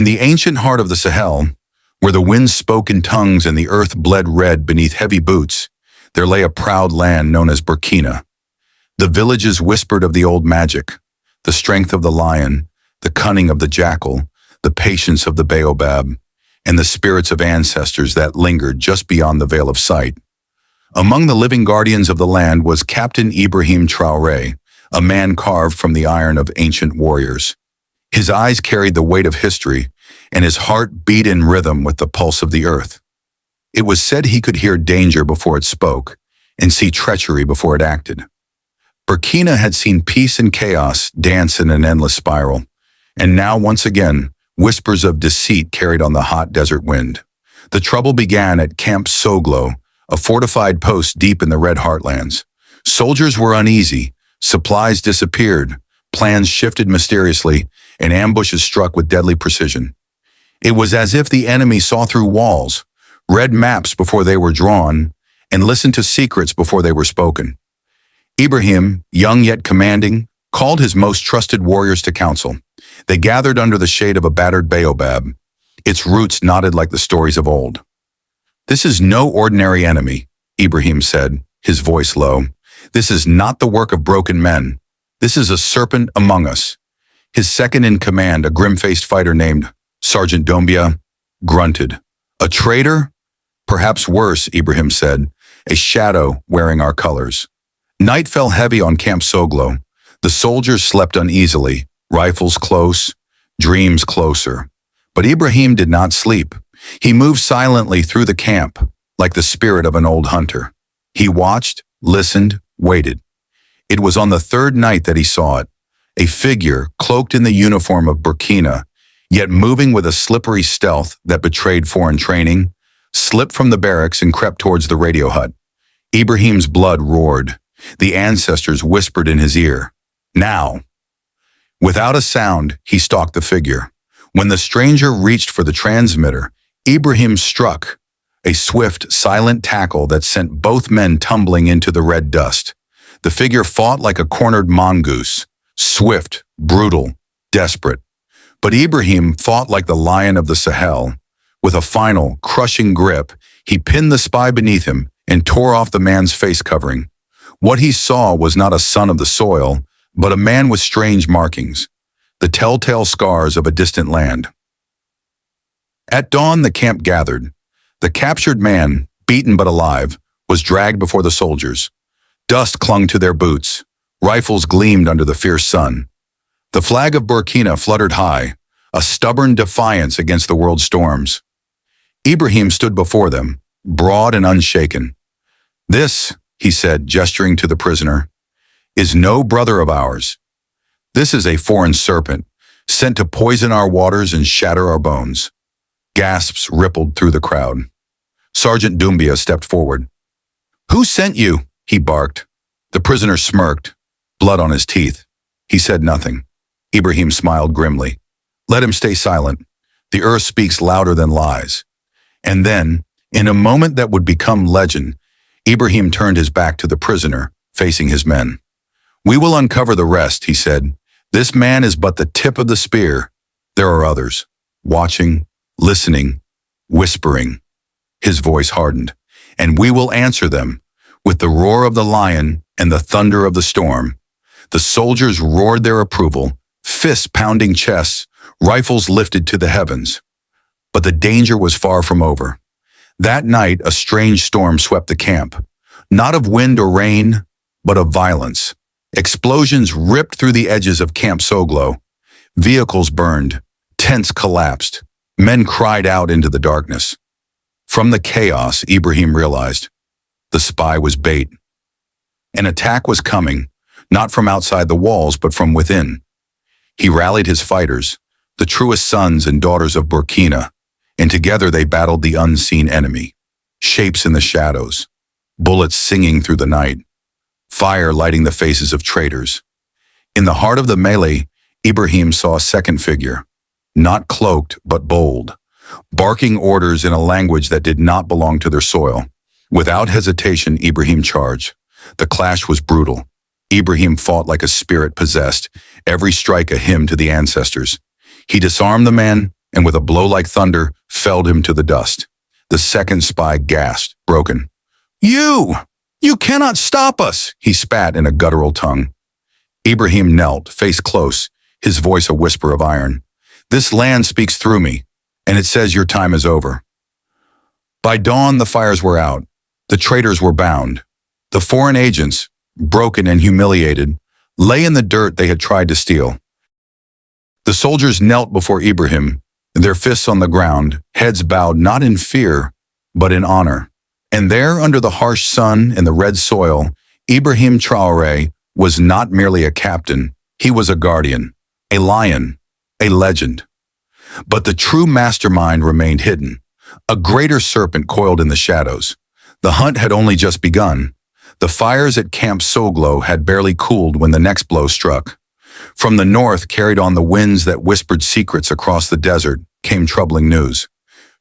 the ancient heart of the Sahel, where the wind spoke in tongues and the earth bled red beneath heavy boots, there lay a proud land known as Burkina. The villages whispered of the old magic, the strength of the lion, the cunning of the jackal, the patience of the baobab, and the spirits of ancestors that lingered just beyond the veil of sight. Among the living guardians of the land was Captain Ibrahim Traoré, a man carved from the iron of ancient warriors. His eyes carried the weight of history, and his heart beat in rhythm with the pulse of the earth. It was said he could hear danger before it spoke, and see treachery before it acted. Burkina had seen peace and chaos dance in an endless spiral, and now once again, whispers of deceit carried on the hot desert wind. The trouble began at Camp Soglo, a fortified post deep in the red heartlands. Soldiers were uneasy, supplies disappeared, plans shifted mysteriously, and ambushes struck with deadly precision. It was as if the enemy saw through walls, read maps before they were drawn, and listened to secrets before they were spoken. Ibrahim, young yet commanding, called his most trusted warriors to council. They gathered under the shade of a battered baobab. Its roots nodded like the stories of old. "This is no ordinary enemy," Ibrahim said, his voice low. "This is not the work of broken men. This is a serpent among us." His second-in-command, a grim-faced fighter named Sergeant Dombia, grunted. "A traitor? Perhaps worse," Ibrahim said, "a shadow wearing our colors." Night fell heavy on Camp Soglo. The soldiers slept uneasily, rifles close, dreams closer. But Ibrahim did not sleep. He moved silently through the camp, like the spirit of an old hunter. He watched, listened, waited. It was on the third night that he saw it, a figure cloaked in the uniform of Burkina, yet moving with a slippery stealth that betrayed foreign training, slipped from the barracks and crept towards the radio hut. Ibrahim's blood roared. The ancestors whispered in his ear, "Now." Without a sound, he stalked the figure. When the stranger reached for the transmitter, Ibrahim struck, a swift, silent tackle that sent both men tumbling into the red dust. The figure fought like a cornered mongoose, swift, brutal, desperate. But Ibrahim fought like the lion of the Sahel. With a final, crushing grip, he pinned the spy beneath him and tore off the man's face covering. What he saw was not a son of the soil, but a man with strange markings, the telltale scars of a distant land. At dawn, the camp gathered. The captured man, beaten but alive, was dragged before the soldiers. Dust clung to their boots. Rifles gleamed under the fierce sun. The flag of Burkina fluttered high, a stubborn defiance against the world's storms. Ibrahim stood before them, broad and unshaken. "This," he said, gesturing to the prisoner, "is no brother of ours. This is a foreign serpent, sent to poison our waters and shatter our bones." Gasps rippled through the crowd. Sergeant Doumbia stepped forward. "Who sent you?" he barked. The prisoner smirked, blood on his teeth. He said nothing. Ibrahim smiled grimly. "Let him stay silent. The earth speaks louder than lies." And then, in a moment that would become legend, Ibrahim turned his back to the prisoner, facing his men. "We will uncover the rest," he said. "This man is but the tip of the spear. There are others, watching, listening, whispering." His voice hardened. "And we will answer them, with the roar of the lion and the thunder of the storm." The soldiers roared their approval, fists pounding chests, rifles lifted to the heavens. But the danger was far from over. That night, a strange storm swept the camp, not of wind or rain, but of violence. Explosions ripped through the edges of Camp Soglo. Vehicles burned, tents collapsed, men cried out into the darkness. From the chaos, Ibrahim realized, the spy was bait. An attack was coming, not from outside the walls, but from within. He rallied his fighters, the truest sons and daughters of Burkina, and together they battled the unseen enemy. Shapes in the shadows, bullets singing through the night, fire lighting the faces of traitors. In the heart of the melee, Ibrahim saw a second figure, not cloaked but bold, barking orders in a language that did not belong to their soil. Without hesitation, Ibrahim charged. The clash was brutal. Ibrahim fought like a spirit possessed, every strike a hymn to the ancestors. He disarmed the man, and with a blow like thunder, felled him to the dust. The second spy gasped, broken. You! You cannot stop us, he spat in a guttural tongue. Ibrahim knelt, face close, his voice a whisper of iron. This land speaks through me, and it says your time is over. By dawn, the fires were out. The traitors were bound. The foreign agents, broken and humiliated, lay in the dirt they had tried to steal. The soldiers knelt before Ibrahim, their fists on the ground, heads bowed not in fear, but in honor. And there, under the harsh sun and the red soil, Ibrahim Traoré was not merely a captain, he was a guardian, a lion, a legend. But the true mastermind remained hidden. A greater serpent coiled in the shadows. The hunt had only just begun. The fires at Camp Soglo had barely cooled when the next blow struck. From the north, carried on the winds that whispered secrets across the desert, came troubling news.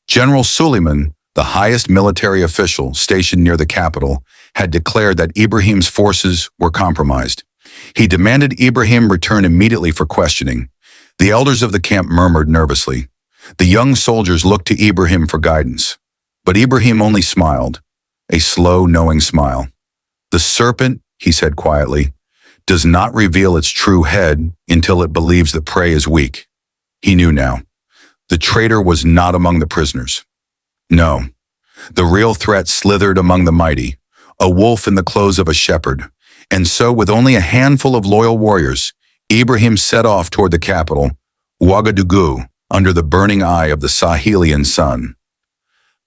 General Suleiman, the highest military official stationed near the capital, had declared that Ibrahim's forces were compromised. He demanded Ibrahim return immediately for questioning. The elders of the camp murmured nervously. The young soldiers looked to Ibrahim for guidance. But Ibrahim only smiled, a slow, knowing smile. The serpent, he said quietly, does not reveal its true head until it believes the prey is weak. He knew now. The traitor was not among the prisoners. No, the real threat slithered among the mighty, a wolf in the clothes of a shepherd. And so, with only a handful of loyal warriors, Ibrahim set off toward the capital, Ouagadougou, under the burning eye of the Sahelian sun.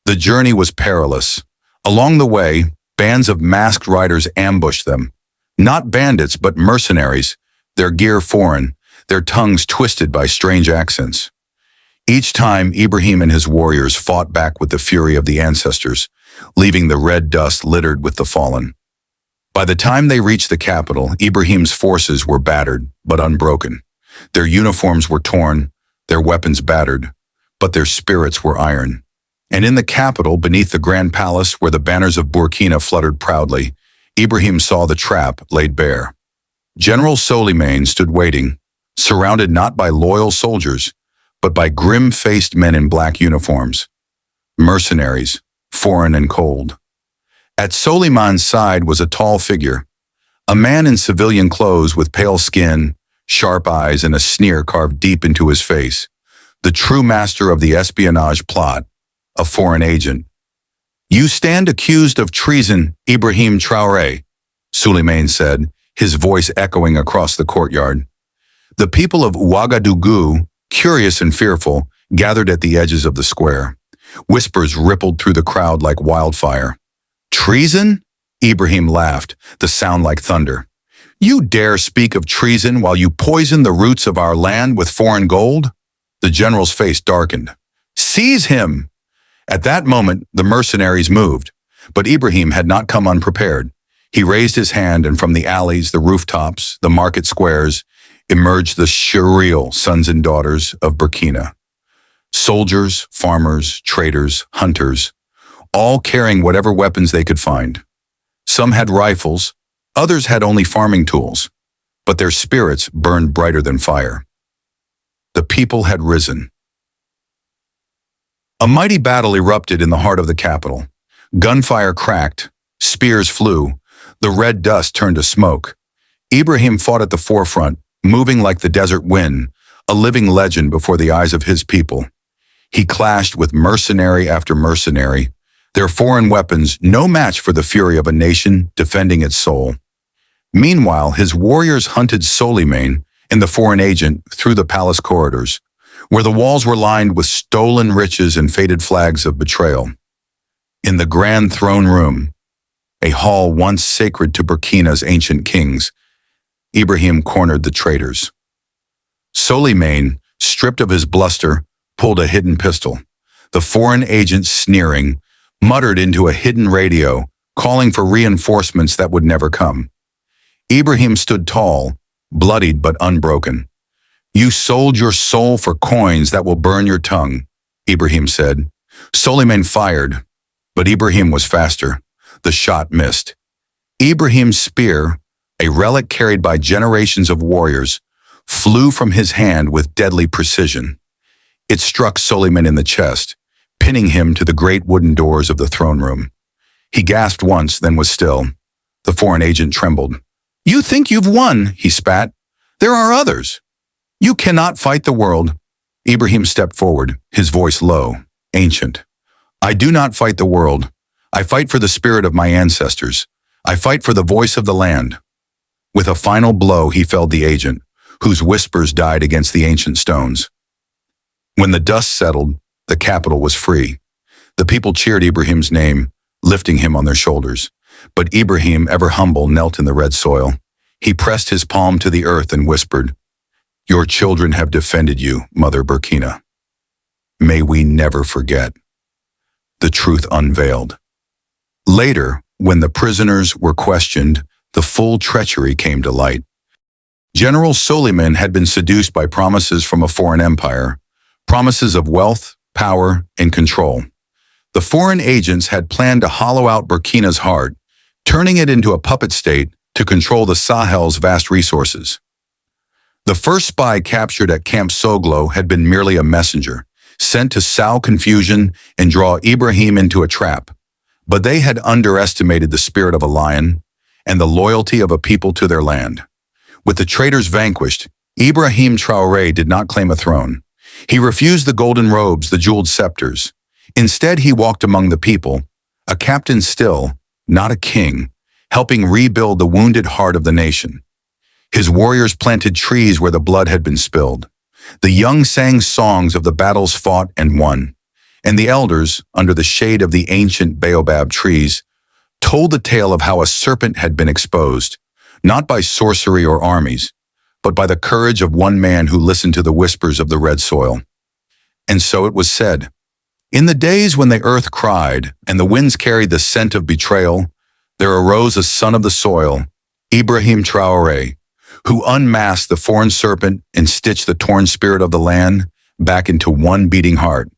The journey was perilous. Along the way, bands of masked riders ambushed them. Not bandits, but mercenaries, their gear foreign, their tongues twisted by strange accents. Each time, Ibrahim and his warriors fought back with the fury of the ancestors, leaving the red dust littered with the fallen. By the time they reached the capital, Ibrahim's forces were battered, but unbroken. Their uniforms were torn, their weapons battered, but their spirits were iron. And in the capital, beneath the grand palace where the banners of Burkina fluttered proudly, Ibrahim saw the trap laid bare. General Suleiman stood waiting, surrounded not by loyal soldiers, but by grim-faced men in black uniforms. Mercenaries, foreign and cold. At Suleiman's side was a tall figure, a man in civilian clothes with pale skin, sharp eyes, and a sneer carved deep into his face. The true master of the espionage plot, a foreign agent. You stand accused of treason, Ibrahim Traoré, Suleiman said, his voice echoing across the courtyard. The people of Ouagadougou, curious and fearful, gathered at the edges of the square. Whispers rippled through the crowd like wildfire. Treason? Ibrahim laughed, the sound like thunder. You dare speak of treason while you poison the roots of our land with foreign gold? The general's face darkened. Seize him! At that moment, the mercenaries moved, but Ibrahim had not come unprepared. He raised his hand, and from the alleys, the rooftops, the market squares, emerged the surreal sons and daughters of Burkina. Soldiers, farmers, traders, hunters, all carrying whatever weapons they could find. Some had rifles, others had only farming tools, but their spirits burned brighter than fire. The people had risen. A mighty battle erupted in the heart of the capital. Gunfire cracked, spears flew, the red dust turned to smoke. Ibrahim fought at the forefront, moving like the desert wind, a living legend before the eyes of his people. He clashed with mercenary after mercenary, their foreign weapons no match for the fury of a nation defending its soul. Meanwhile, his warriors hunted Suleiman and the foreign agent through the palace corridors, where the walls were lined with stolen riches and faded flags of betrayal. In the grand throne room, a hall once sacred to Burkina's ancient kings, Ibrahim cornered the traitors. Suleiman, stripped of his bluster, pulled a hidden pistol. The foreign agent, sneering, muttered into a hidden radio, calling for reinforcements that would never come. Ibrahim stood tall, bloodied but unbroken. You sold your soul for coins that will burn your tongue, Ibrahim said. Suleiman fired, but Ibrahim was faster. The shot missed. Ibrahim's spear, a relic carried by generations of warriors, flew from his hand with deadly precision. It struck Suleiman in the chest, pinning him to the great wooden doors of the throne room. He gasped once, then was still. The foreign agent trembled. "You think you've won," he spat. "There are others. You cannot fight the world." Ibrahim stepped forward, his voice low, ancient. "I do not fight the world. I fight for the spirit of my ancestors. I fight for the voice of the land." With a final blow, he felled the agent, whose whispers died against the ancient stones. When the dust settled, the capital was free. The people cheered Ibrahim's name, lifting him on their shoulders. But Ibrahim, ever humble, knelt in the red soil. He pressed his palm to the earth and whispered, "Your children have defended you, Mother Burkina. May we never forget." The truth unveiled. Later, when the prisoners were questioned, the full treachery came to light. General Suleiman had been seduced by promises from a foreign empire, promises of wealth, power, and control. The foreign agents had planned to hollow out Burkina's heart, turning it into a puppet state to control the Sahel's vast resources. The first spy captured at Camp Soglo had been merely a messenger, sent to sow confusion and draw Ibrahim into a trap. But they had underestimated the spirit of a lion and the loyalty of a people to their land. With the traitors vanquished, Ibrahim Traoré did not claim a throne. He refused the golden robes, the jeweled scepters. Instead, he walked among the people, a captain still, not a king, helping rebuild the wounded heart of the nation. His warriors planted trees where the blood had been spilled. The young sang songs of the battles fought and won. And the elders, under the shade of the ancient baobab trees, told the tale of how a serpent had been exposed, not by sorcery or armies, but by the courage of one man who listened to the whispers of the red soil. And so it was said, in the days when the earth cried and the winds carried the scent of betrayal, there arose a son of the soil, Ibrahim Traoré, who unmasked the foreign serpent and stitched the torn spirit of the land back into one beating heart.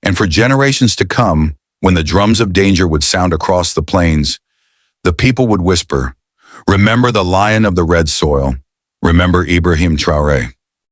And for generations to come, when the drums of danger would sound across the plains, the people would whisper, "Remember the lion of the red soil. Remember Ibrahim Traoré."